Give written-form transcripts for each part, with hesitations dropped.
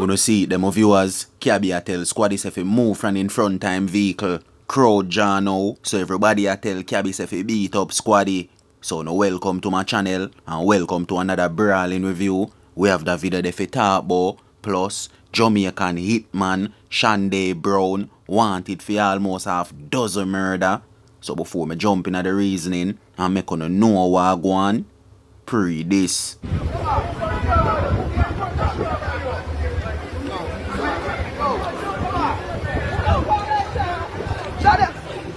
Wanna see them viewers, Cabi a tell Squaddie say fi move from in front time vehicle. Crowd jam now, so everybody a tell Cabi say fi beat up Squaddie. So now welcome to my channel and welcome to another Brawlin review. We have the video de fi talk about, plus Jamaican hitman Shanday Brown wanted for almost half dozen murder. So before me jump into the reasoning and make you know what I go on, pre this.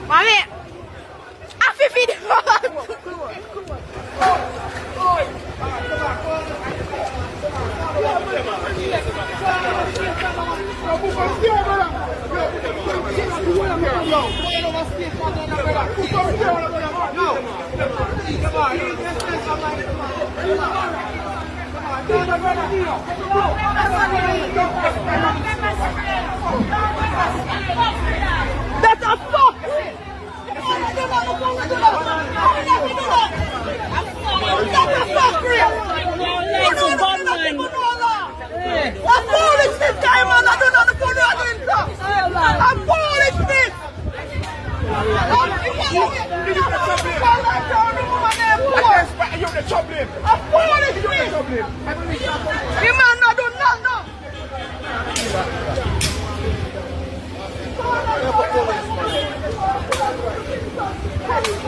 Mami, afi video. That's a fuck.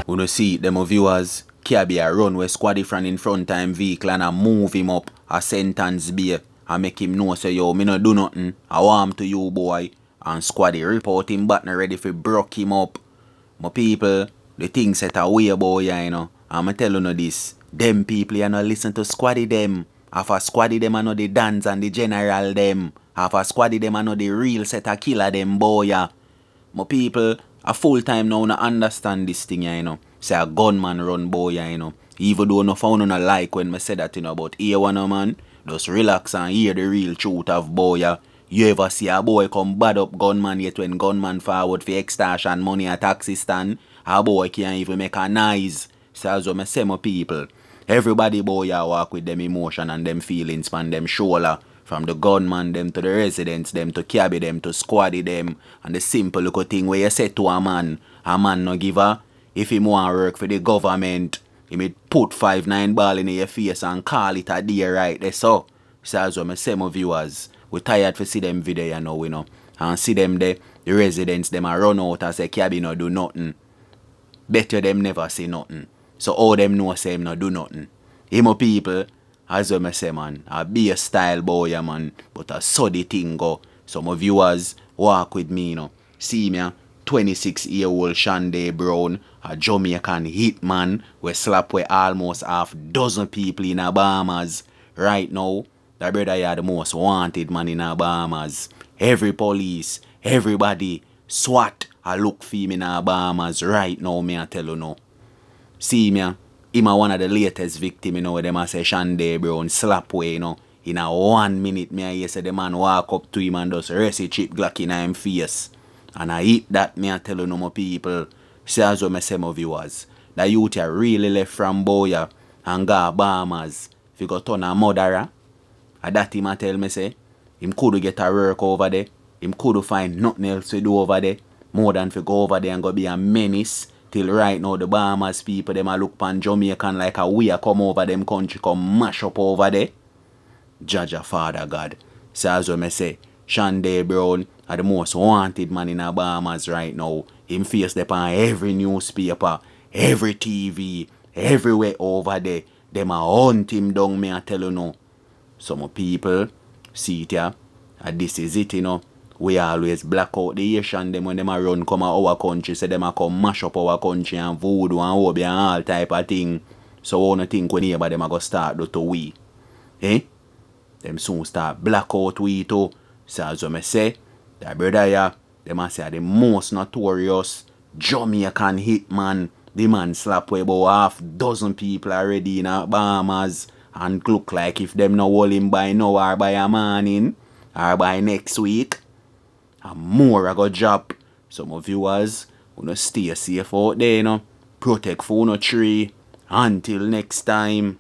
Wanna see them viewers, Cabi a run where Squaddie from in front time vehicle and a move him up a sentence beer and make him know say yo me no do nothing. I want him to you boy. And Squaddie rip out him back ready for broke him up. My people, the thing set away boy you know. I'ma tell you this. Them people you know listen to Squaddie them. Half a Squaddie them I know the dance and the general them. Half a Squaddie them I know the real set a killer them boy ya. My people, a full time now no understand this thing you know. Say a gunman run boy you know. Even though no found no like when me say that you know, but here one man, just relax and hear the real truth of boy ya. You ever see a boy come bad up gunman yet when gunman forward for extortion money at taxi stand? A boy can't even make a noise. So as I say my people, everybody boy ya walk with them emotion and them feelings from them shoulder. From the gunman them to the residents them to Cabi them to Squaddie them. And the simple little thing where you say to a man no give a, if he want work for the government, he may put 5-9 ball in your face and call it a day right there. So as I say my viewers, we tired to see them video you know, and see them there, the residents them a run out and say Cabi no do nothing. Better them never say nothing. So all them know say him no do nothing. Him my people, as I say man, a be a style boy yeah, man, but a so the thing go. So my viewers, walk with me you know. See me 26-year-old Shanday Brown, a Jamaican hitman, we slap with almost half dozen people in the Bahamas. Right now, the brother is the most wanted man in the Bahamas. Every police, everybody, SWAT, I look for him in the Bahamas right now, me I tell you now. See me, him a one of the latest victims, you know, where them a say Shanday Brown slap way, you know. In a 1 minute, me I hear say the man walk up to him and just rest a chip Glock in him face. And I eat that, me I tell you no more people. See as well me say my viewers. The youth are really left from Boya and go Bahamas. If you go turn a murderer, and that him a tell me say, him could get a work over there. Him could find nothing else to do over there. More than to go over there and go be a menace. Till right now the Bahamas people them a look pan Jamaican like a we a come over them country come mash up over there. Jaja Father God. So as well me say, Shanday Brown are the most wanted man in the Bahamas right now. Him face them on every newspaper, every TV, everywhere over there. Them a hunt him down, me I tell you now. Some people see it here, and this is it you know. We always black out the Asian them when them a run come out our country, say them a come mash up our country and voodoo and obi and all type of thing. So I don't think when neighbor them a go start do to we. Eh? Them soon start black out we too. So as I say, that brother here, them a say the most notorious Jamaican hitman. The man slap way about half dozen people already in the Bahamas. And look like if them no hold him by now or by a morning or by next week, and more I go drop. So my viewers, wanna stay safe out there, you know. Protect for no tree. Until next time.